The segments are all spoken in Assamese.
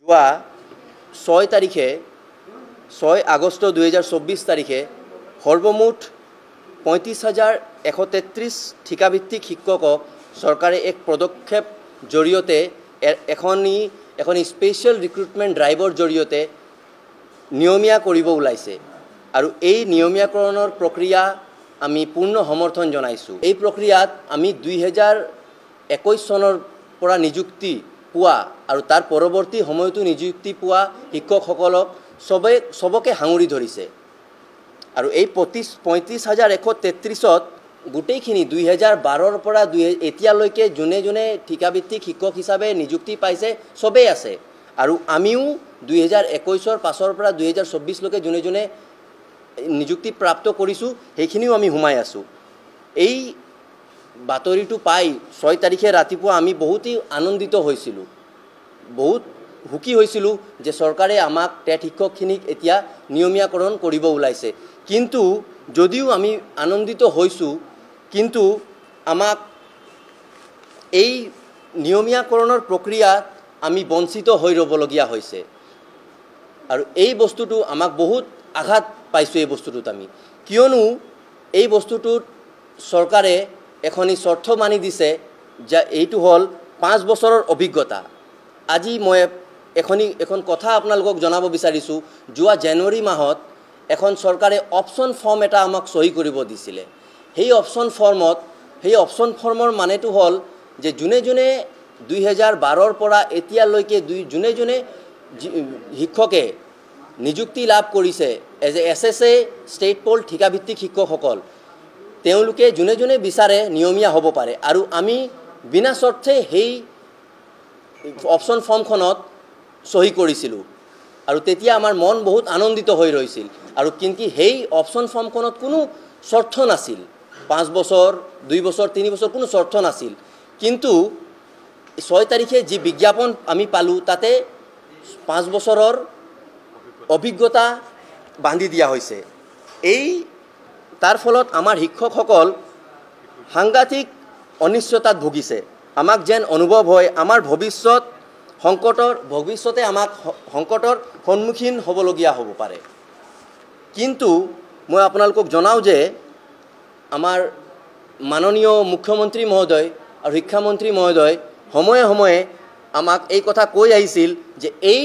6 তারিখে 6 আগস্ট 2024 তারিখে সর্বমুঠ 35,133 ঠিকাভিত্তিক শিক্ষকক সরকারে এক পদক্ষেপ জড়িয়তে এখনি স্পেশাল রিক্রুটমেন্ট ড্ৰাইভৰ জড়িয়তে নিয়মীয়া কৰিব ওলাইছে আৰু এই নিয়মীয়াকৰণৰ প্ৰক্ৰিয়া আমি পূৰ্ণ সমৰ্থন জনাইছো। এই প্ৰক্ৰিয়াত আমি 2021 চনৰ পৰা নিযুক্তি পোৱা আৰু তাৰ পৰৱৰ্তী সময়তো নিযুক্তি পোৱা শিক্ষকসকলক সবকে হাঙুৰি ধৰিছে আৰু এই 35,133ত গোটেইখিনি 2012ৰ পৰা এতিয়ালৈকে যোনে ঠিকাভিত্তিক শিক্ষক হিচাপে নিযুক্তি পাইছে সবেই আছে আৰু আমিও 2021ৰ পাছৰ পৰা 2024 লৈকে যোনে নিযুক্তি প্ৰাপ্ত কৰিছো সেইখিনিও আমি হুমাই আছো। এই বাতৰিটো পাই 6 তাৰিখে ৰাতিপুৱা আমি বহুতেই আনন্দিত হৈছিলো, বহুত হুকি হৈছিলো যে চৰকাৰে আমাক টেট শিক্ষকখিনিক এতিয়া নিয়মীয়াকৰণ কৰিব ওলাইছে। কিন্তু যদিও আমি আনন্দিত হৈছো কিন্তু আমাক এই নিয়মীয়াকৰণৰ প্ৰক্ৰিয়াত আমি বঞ্চিত হৈ ৰবলগীয়া হৈছে আৰু এই বস্তুটো আমাক বহুত আঘাত পাইছো। এই বস্তুটোত আমি কিয়নো এই বস্তুটোত চৰকাৰে এখনি শৰ্ত মানি দিছে যে এইটো হল 5 বছৰৰ অভিজ্ঞতা। আজি মই এখন কথা আপোনালোকক জনাব বিচাৰিছো, যোৱা জানুৱাৰী মাহত এখন চৰকাৰে অপশন ফৰ্ম এটা আমাক সহি কৰিব দিছিলে। সেই অপশন ফৰ্মৰ মানেটো হল যে যোনে 2012ৰ পৰা এতিয়ালৈকে যোনে শিক্ষকে নিযুক্তি লাভ কৰিছে as a SSA state pool ঠিকাভিত্তিক শিক্ষকসকল, তেওঁলোকে যোনে বিচাৰে নিয়মীয়া হ'ব পাৰে আৰু আমি বিনা শৰ্তে সেই অপশন ফৰ্মখনত সহি কৰিছিলো আৰু তেতিয়া আমাৰ মন বহুত আনন্দিত হৈ ৰৈছিল আৰু কিন্তু সেই অপশন ফৰ্মখনত কোনো শৰ্ত নাছিল, 5 বছৰ 2 বছৰ 3 বছৰ কোনো শৰ্ত নাছিল। কিন্তু 6 তাৰিখে যি বিজ্ঞাপন আমি পালো তাতে 5 বছৰৰ অভিজ্ঞতা বান্ধি দিয়া হৈছে। এই তাৰ ফলত আমাৰ শিক্ষকসকল সাংঘাতিক অনিশ্চয়তাত ভুগিছে। আমাক যেন অনুভৱ হয় আমাৰ ভৱিষ্যতে আমাক সংকটৰ সন্মুখীন হ'বলগীয়া হ'ব পাৰে। কিন্তু মই আপোনালোকক জনাও যে আমাৰ মাননীয় মুখ্যমন্ত্ৰী মহোদয় আৰু শিক্ষামন্ত্ৰী মহোদয় সময়ে সময়ে আমাক এই কথা কৈ আহিছিল যে এই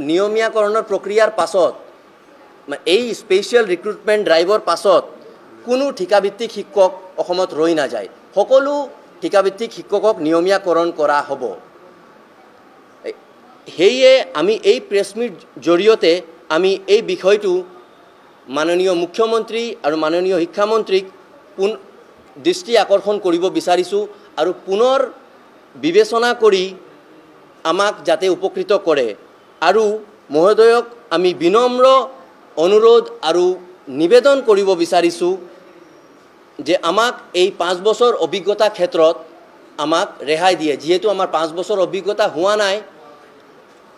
নিয়মীয়াকৰণৰ প্ৰক্ৰিয়াৰ পাছত এই স্পেশাল ৰিক্ৰুটমেন্ট ড্ৰাইভৰ পাছত কোনো ঠিকাভিত্তিক শিক্ষক অসমত ৰৈ নাযায়, সকলো ঠিকাভিত্তিক শিক্ষকক নিয়মীয়াকৰণ কৰা হ'ব। সেয়ে আমি এই প্ৰেছ মিট জৰিয়তে আমি এই বিষয়টো মাননীয় মুখ্যমন্ত্ৰী আৰু মাননীয় শিক্ষামন্ত্ৰীক দৃষ্টি আকৰ্ষণ কৰিব বিচাৰিছো আৰু পুনৰ বিবেচনা কৰি আমাক যাতে উপকৃত কৰে আৰু মহোদয়ক আমি বিনম্ৰ অনুৰোধ আৰু নিবেদন কৰিব বিচাৰিছো যে আমাক এই 5 বছৰ অভিজ্ঞতা ক্ষেত্ৰত আমাক ৰেহাই দিয়ে, যেহেতু আমাৰ 5 বছৰ অভিজ্ঞতা হোৱা নাই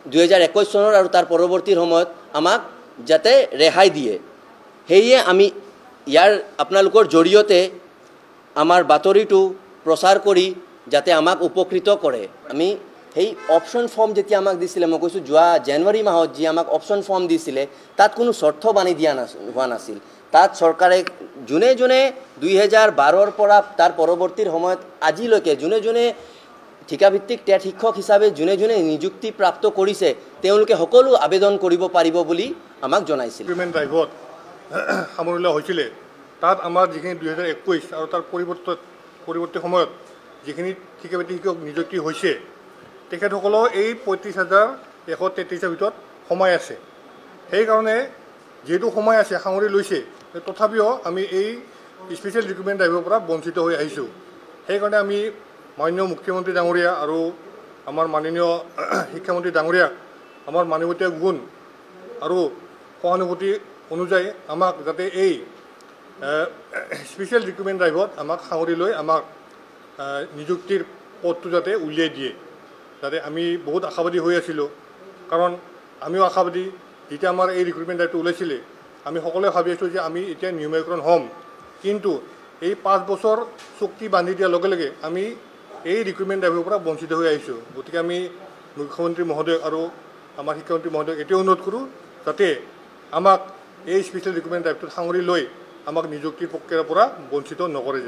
2021 চনৰ আৰু তাৰ পৰৱৰ্তী সময়ত আমাক যাতে ৰেহাই দিয়ে। সেয়ে আমি ইয়াৰ আপোনালোকৰ জৰিয়তে আমাৰ বাতৰিটো প্ৰচাৰ কৰি যাতে আমাক উপকৃত কৰে। আমি সেই অপশন ফৰ্ম যেতিয়া আমাক দিছিলে, মই কৈছো যোৱা জানুৱাৰী মাহত যি আমাক অপশন ফৰ্ম দিছিলে তাত কোনো শৰ্ত বানি দিয়া হোৱা নাছিল। তাত চৰকাৰে যোনে 2012ৰ পৰা তাৰ পৰৱৰ্তীৰ সময়ত আজিলৈকে যোনে ঠিকাভিত্তিক টেট শিক্ষক হিচাপে যোনে নিযুক্তি প্ৰাপ্ত কৰিছে তেওঁলোকে সকলো আবেদন কৰিব পাৰিব বুলি আমাক জনাইছিল। ৰিক্ৰুটমেন্ট ড্ৰাইভত সামৰি লোৱা হৈছিলে তাত আমাৰ যিখিনি 2021 আৰু তাৰ পৰৱৰ্তী সময়ত যিখিনি ঠিকাভিত্তিক শিক্ষক নিযুক্তি হৈছে তেখেতসকলৰ এই 35,133ৰ ভিতৰত সময় আছে। সেইকাৰণে যেহেতু সময় আছে সামৰি লৈছে, তথাপিও আমি এই স্পেচিয়েল ৰিক্ৰুটমেণ্ট ড্ৰাইভৰ পৰা বঞ্চিত হৈ আহিছোঁ। সেইকাৰণে আমি মাননীয় মুখ্যমন্ত্ৰী ডাঙৰীয়া আৰু আমাৰ মাননীয় শিক্ষামন্ত্ৰী ডাঙৰীয়াক আমাৰ মানৱীয় গুণ আৰু সহানুভূতি অনুযায়ী আমাক যাতে এই স্পেচিয়েল ৰিক্ৰুটমেণ্ট ড্ৰাইভত আমাক সামৰি লৈ আমাক নিযুক্তিৰ পদটো যাতে উলিয়াই দিয়ে, যাতে আমি বহুত আশাবাদী হৈ আছিলোঁ। কাৰণ আমিও আশাবাদী, যেতিয়া আমাৰ এই ৰিক্ৰুটমেণ্ট ড্ৰাইভটো ওলাইছিলে আমি সকলোৱে ভাবি আছিলোঁ যে আমি এতিয়া নিয়মীয়াকৰণ হ'ম, কিন্তু এই 5 বছৰ চুক্তি বান্ধি দিয়াৰ লগে লগে আমি এই ৰিক্ৰুটমেণ্ট ড্ৰাইভৰ পৰা বঞ্চিত হৈ আহিছোঁ। গতিকে আমি মুখ্যমন্ত্ৰী মহোদয় আৰু আমাৰ শিক্ষামন্ত্ৰী মহোদয়ক এতিয়াও অনুৰোধ কৰোঁ যাতে আমাক এই স্পেচিয়েল ৰিক্ৰুটমেণ্ট ড্ৰাইভটোত সাঙুৰি লৈ আমাক নিযুক্তিৰ প্ৰক্ৰিয়াৰ পৰা বঞ্চিত নকৰে যেন।